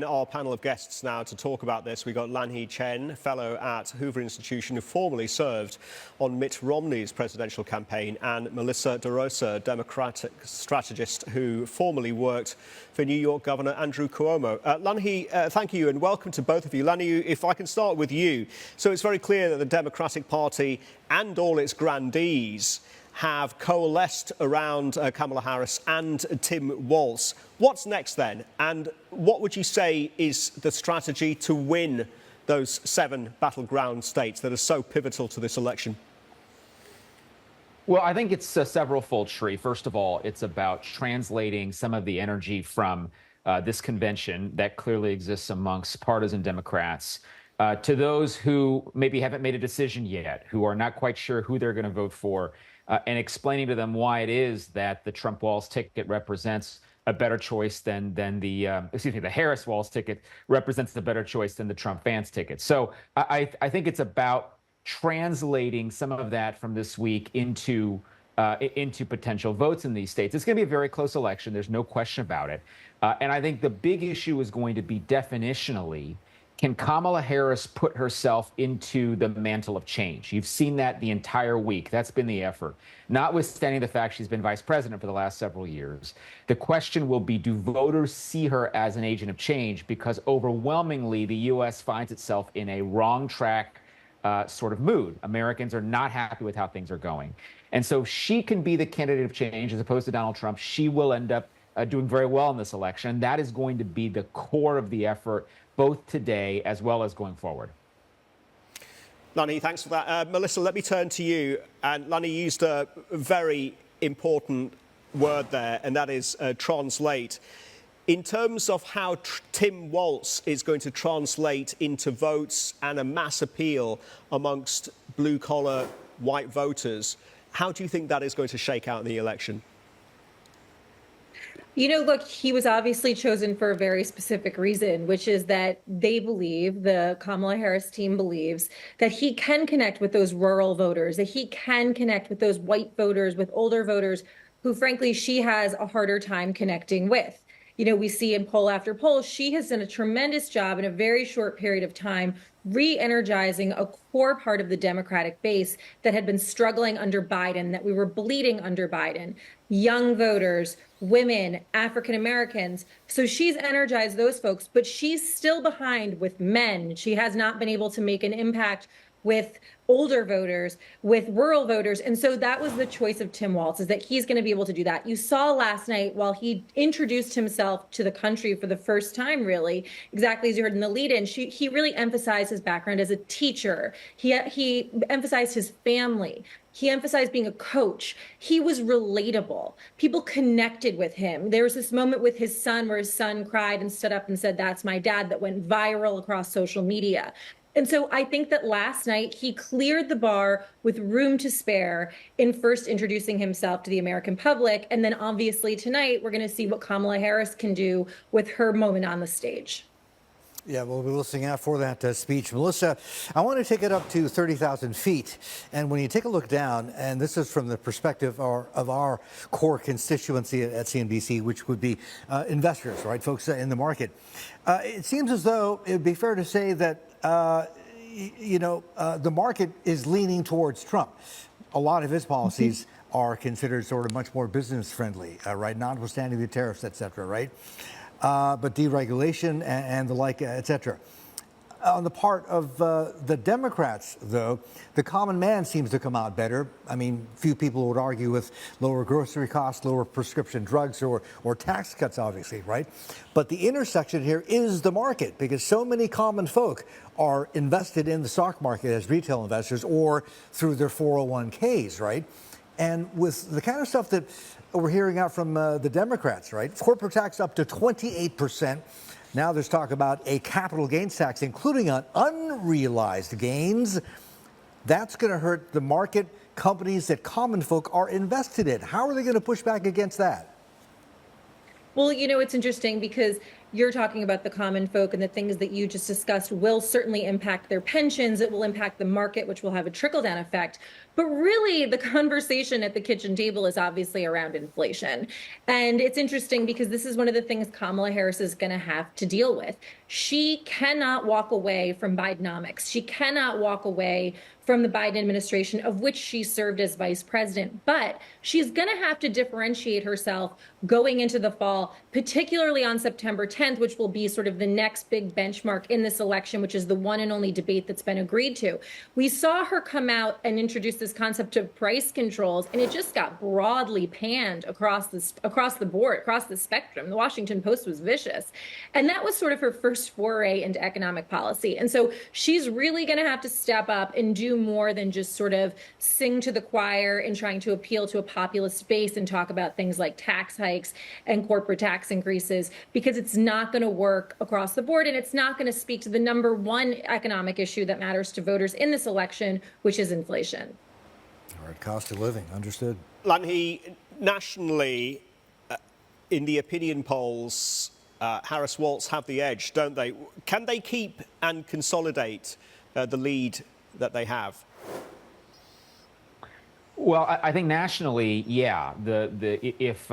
Our panel of guests now to talk about this. We've got Lan Hee Chen, fellow at Hoover Institution, who formerly served on Mitt Romney's presidential campaign, and Melissa DeRosa, Democratic strategist who formerly worked for New York Governor Andrew Cuomo. Lan Hee, thank you and welcome to both of you. Lan Hee, if I can start with you. So it's very clear that the Democratic Party and all its grandees have coalesced around Kamala Harris and Tim Walz. What's next then? And what would you say is the strategy to win those 7 battleground states that are so pivotal to this election? Well, I think it's a several-fold tree. First of all, it's about translating some of the energy from this convention that clearly exists amongst partisan Democrats to those who maybe haven't made a decision yet, who are not quite sure who they're going to vote for, and explaining to them why it is that the Trump-Walz ticket represents a better choice than the Harris-Walz ticket represents a better choice than the Trump-Vance ticket. So I think it's about translating some of that from this week into potential votes in these states. It's going to be a very close election. There's no question about it. And I think the big issue is going to be definitionally, can Kamala Harris put herself into the mantle of change? You've seen that the entire week. That's been the effort. Notwithstanding the fact she's been vice president for the last several years, the question will be, do voters see her as an agent of change? Because overwhelmingly, the U.S. finds itself in a wrong track sort of mood. Americans are not happy with how things are going. And so she can be the candidate of change as opposed to Donald Trump. She will end up doing very well in this election. That is going to be the core of the effort, both today as well as going forward. Lan Hee, thanks for that. Melissa, let me turn to you. And Lan Hee used a very important word there, and that is translate. In terms of how Tim Walz is going to translate into votes and a mass appeal amongst blue-collar white voters, how do you think that is going to shake out in the election? You know, look, he was obviously chosen for a very specific reason, which is that they believe, the Kamala Harris team believes, that he can connect with those rural voters, that he can connect with those white voters, with older voters who, frankly, she has a harder time connecting with. You know, we see in poll after poll, she has done a tremendous job in a very short period of time re-energizing a core part of the Democratic base that had been struggling under Biden, that we were bleeding under Biden. Young voters, women, African Americans. So she's energized those folks, but she's still behind with men. She has not been able to make an impact with older voters, with rural voters. And so that was the choice of Tim Walz, is that he's going to be able to do that. You saw last night while he introduced himself to the country for the first time, really, exactly as you heard in the lead-in, he really emphasized his background as a teacher. He emphasized his family. He emphasized being a coach. He was relatable. People connected with him. There was this moment with his son where his son cried and stood up and said, "That's my dad," that went viral across social media. And so I think that last night he cleared the bar with room to spare in first introducing himself to the American public. And then obviously tonight we're going to see what Kamala Harris can do with her moment on the stage. Yeah, we'll be listening out for that speech. Melissa, I want to take it up to 30,000 feet. And when you take a look down, and this is from the perspective of our core constituency at CNBC, which would be investors, right, folks in the market, it seems as though it would be fair to say that the market is leaning towards Trump. A lot of his policies are considered sort of much more business friendly, right? Notwithstanding the tariffs, et cetera, right? But deregulation and the like, et cetera. On the part of the Democrats, though, the common man seems to come out better. I mean, few people would argue with lower grocery costs, lower prescription drugs, or tax cuts, obviously, right? But the intersection here is the market, because so many common folk are invested in the stock market as retail investors or through their 401ks, right? And with the kind of stuff that we're hearing out from the Democrats, right? Corporate tax up to 28%. Now there's talk about a capital gains tax, including on unrealized gains. That's going to hurt the market, companies that common folk are invested in. How are they going to push back against that? Well, you know, it's interesting because you're talking about the common folk, and the things that you just discussed will certainly impact their pensions. It will impact the market, which will have a trickle-down effect. But really, the conversation at the kitchen table is obviously around inflation. And it's interesting because this is one of the things Kamala Harris is going to have to deal with. She cannot walk away from Bidenomics. She cannot walk away from the Biden administration, of which she served as vice president. But she's going to have to differentiate herself going into the fall, particularly on September 10th, which will be sort of the next big benchmark in this election, which is the one and only debate that's been agreed to. We saw her come out and introduce this concept of price controls, and it just got broadly panned across the board, across the spectrum. The Washington Post was vicious. And that was sort of her first foray into economic policy. And so she's really going to have to step up and do more than just sort of sing to the choir in trying to appeal to a populist base and talk about things like tax hikes and corporate tax increases, because it's not going to work across the board, and it's not going to speak to the number one economic issue that matters to voters in this election, which is inflation. All right, cost of living, understood. Lanhee, nationally, in the opinion polls, Harris-Walz have the edge, don't they? Can they keep and consolidate the lead that they have? Well, I think nationally, yeah. If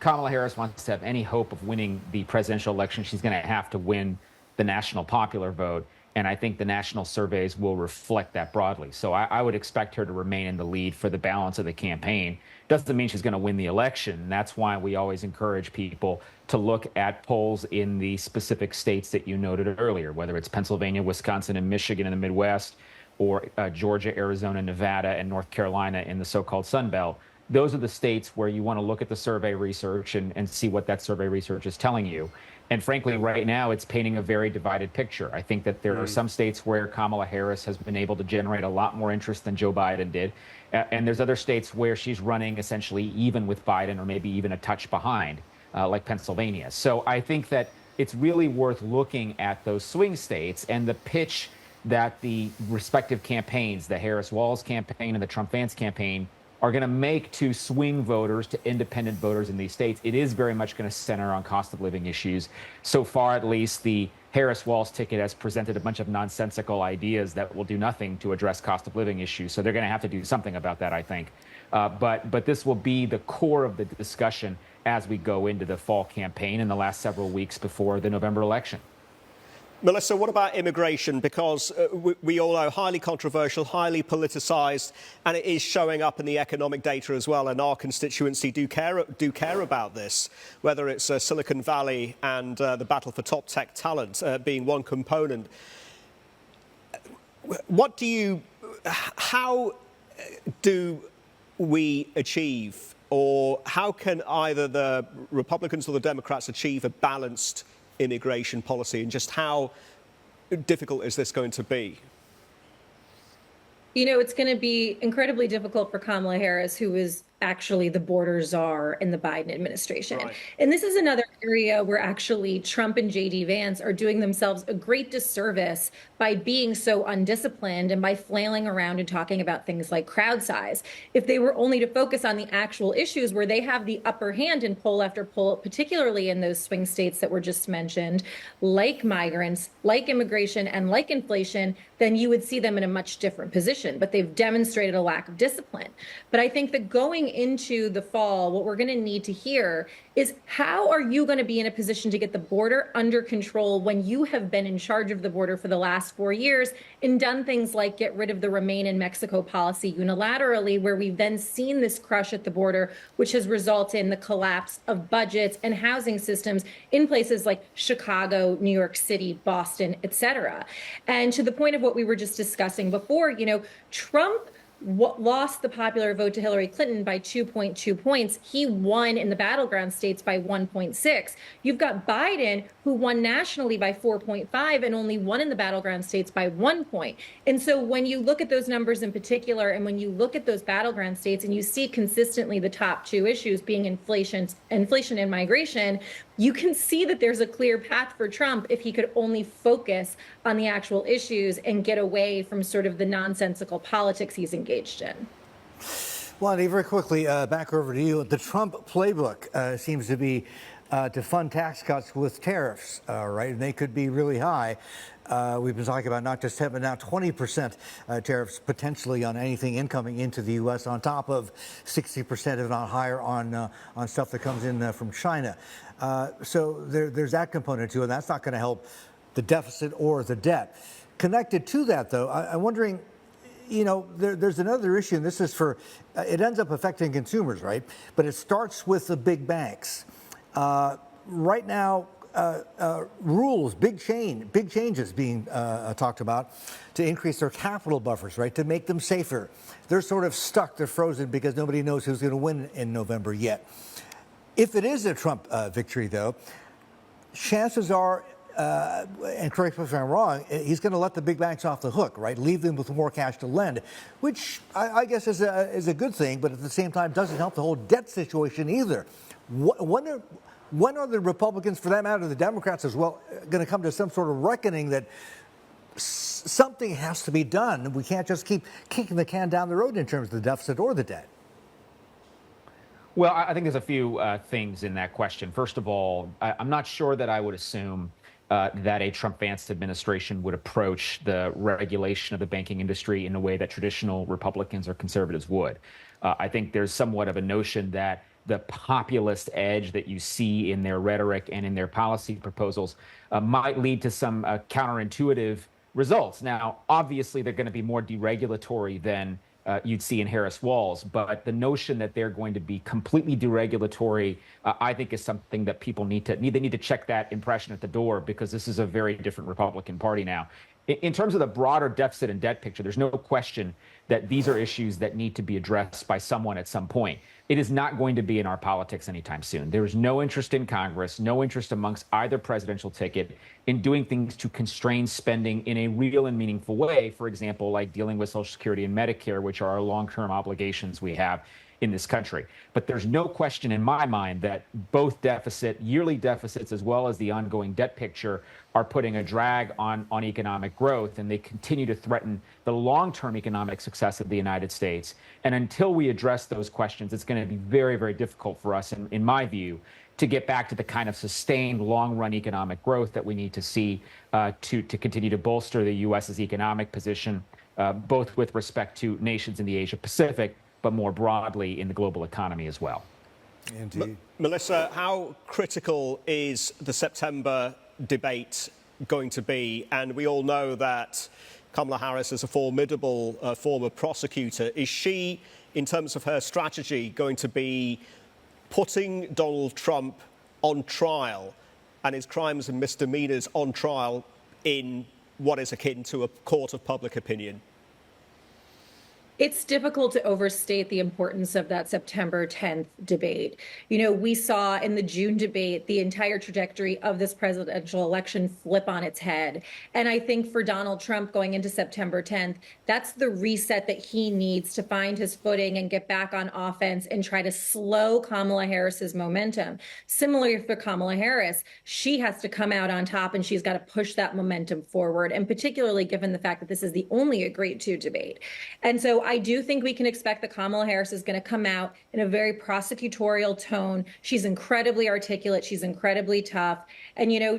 Kamala Harris wants to have any hope of winning the presidential election, she's going to have to win the national popular vote. And I think the national surveys will reflect that broadly. So I would expect her to remain in the lead for the balance of the campaign. Doesn't mean she's going to win the election. That's why we always encourage people to look at polls in the specific states that you noted earlier, whether it's Pennsylvania, Wisconsin, and Michigan in the Midwest, or Georgia, Arizona, Nevada, and North Carolina in the so-called Sun Belt. Those are the states where you want to look at the survey research and see what that survey research is telling you. And frankly, right now, it's painting a very divided picture. I think that there are some states where Kamala Harris has been able to generate a lot more interest than Joe Biden did. And there's other states where she's running essentially even with Biden, or maybe even a touch behind, like Pennsylvania. So I think that it's really worth looking at those swing states and the pitch that the respective campaigns, the Harris-Walz campaign and the Trump-Vance campaign, are going to make to swing voters, to independent voters in these states. It is very much going to center on cost of living issues. So far, at least, the Harris-Walz ticket has presented a bunch of nonsensical ideas that will do nothing to address cost of living issues. So they're going to have to do something about that, I think. But this will be the core of the discussion as we go into the fall campaign in the last several weeks before the November election. Melissa, what about immigration? Because we all know, highly controversial, highly politicised, and it is showing up in the economic data as well. And our constituency do care about this, whether it's Silicon Valley and the battle for top tech talent being one component. How do we achieve, or how can either the Republicans or the Democrats achieve a balanced immigration policy, and just how difficult is this going to be? You know, it's going to be incredibly difficult for Kamala Harris, who is actually the border czar in the Biden administration. Right. And this is another area where actually Trump and J.D. Vance are doing themselves a great disservice by being so undisciplined and by flailing around and talking about things like crowd size. If they were only to focus on the actual issues where they have the upper hand in poll after poll, particularly in those swing states that were just mentioned, like migrants, like immigration, and like inflation, then you would see them in a much different position. But they've demonstrated a lack of discipline. But I think that going into the fall, what we're going to need to hear is, how are you going to be in a position to get the border under control when you have been in charge of the border for the last 4 years and done things like get rid of the Remain in Mexico policy unilaterally, where we've then seen this crush at the border, which has resulted in the collapse of budgets and housing systems in places like Chicago, New York City, Boston, et cetera. And to the point of what we were just discussing before, you know, Trump lost the popular vote to Hillary Clinton by 2.2 points. He won in the battleground states by 1.6. You've got Biden, who won nationally by 4.5 and only won in the battleground states by 1 point. And so when you look at those numbers in particular, and when you look at those battleground states and you see consistently the top two issues being inflation and migration, you can see that there's a clear path for Trump if he could only focus on the actual issues and get away from sort of the nonsensical politics he's engaged in. Lonnie, very quickly, back over to you. The Trump playbook seems to be to fund tax cuts with tariffs, right? And they could be really high. We've been talking about not just 10, but now 20% tariffs potentially on anything incoming into the U.S. on top of 60%, if not higher, on stuff that comes in from China. So there's that component too, and that's not going to help the deficit or the debt. Connected to that, though, I'm wondering, you know, there's another issue, and this is for, it ends up affecting consumers, right? But it starts with the big banks. Right now, rules, big changes being talked about to increase their capital buffers, right, to make them safer. They're sort of stuck, they're frozen because nobody knows who's going to win in November yet. If it is a Trump victory, though, chances are, and correct me if I'm wrong, he's going to let the big banks off the hook, right? Leave them with more cash to lend, which I guess is a good thing, but at the same time doesn't help the whole debt situation either. When are the Republicans, for that matter, the Democrats as well, going to come to some sort of reckoning that something has to be done? We can't just keep kicking the can down the road in terms of the deficit or the debt. Well, I think there's a few things in that question. First of all, I'm not sure that I would assume that a Trump-Vance administration would approach the regulation of the banking industry in a way that traditional Republicans or conservatives would. I think there's somewhat of a notion that the populist edge that you see in their rhetoric and in their policy proposals might lead to some counterintuitive results. Now, obviously, they're going to be more deregulatory than you'd see in Harris-Walz, but the notion that they're going to be completely deregulatory, I think, is something that people need to check that impression at the door, because this is a very different Republican Party now. In terms of the broader deficit and debt picture, there's no question that these are issues that need to be addressed by someone at some point. It is not going to be in our politics anytime soon. There is no interest in Congress, no interest amongst either presidential ticket in doing things to constrain spending in a real and meaningful way, for example, like dealing with Social Security and Medicare, which are our long-term obligations we have in this country. But there's no question in my mind that both yearly deficits, as well as the ongoing debt picture, are putting a drag on economic growth, and they continue to threaten the long-term economic success of the United States. And until we address those questions, it's going to be very, very difficult for us, in my view, to get back to the kind of sustained long-run economic growth that we need to see to continue to bolster the U.S.'s economic position, both with respect to nations in the Asia-Pacific, but more broadly in the global economy as well. Indeed. Melissa, how critical is the September debate going to be? And we all know that Kamala Harris is a formidable former prosecutor. Is she, in terms of her strategy, going to be putting Donald Trump on trial and his crimes and misdemeanors on trial in what is akin to a court of public opinion? It's difficult to overstate the importance of that September 10th debate. You know, we saw in the June debate the entire trajectory of this presidential election flip on its head. And I think for Donald Trump going into September 10th, that's the reset that he needs to find his footing and get back on offense and try to slow Kamala Harris's momentum. Similarly for Kamala Harris, she has to come out on top, and she's got to push that momentum forward, and particularly given the fact that this is the only agreed to debate. And so I do think we can expect that Kamala Harris is going to come out in a very prosecutorial tone. She's incredibly articulate. She's incredibly tough. And, you know,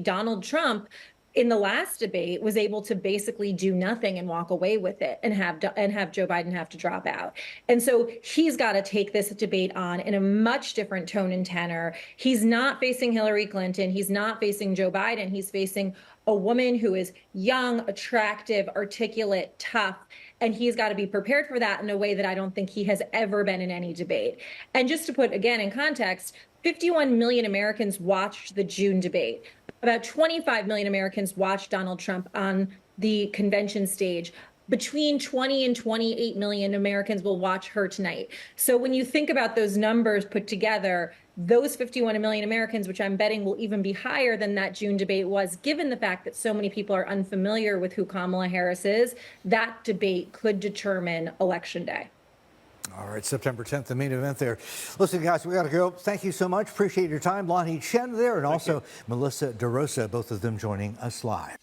Donald Trump in the last debate was able to basically do nothing and walk away with it and have Joe Biden have to drop out. And so he's got to take this debate on in a much different tone and tenor. He's not facing Hillary Clinton. He's not facing Joe Biden. He's facing a woman who is young, attractive, articulate, tough, and he's got to be prepared for that in a way that I don't think he has ever been in any debate. And just to put, again, in context, 51 million Americans watched the June debate. About 25 million Americans watched Donald Trump on the convention stage. Between 20 and 28 million Americans will watch her tonight. So when you think about those numbers put together, those 51 million Americans, which I'm betting will even be higher than that June debate was, given the fact that so many people are unfamiliar with who Kamala Harris is, that debate could determine Election Day. All right, September 10th, the main event there. Listen, guys, we got to go. Thank you so much. Appreciate your time. Lanhee Chen there, and also Melissa DeRosa, both of them joining us live.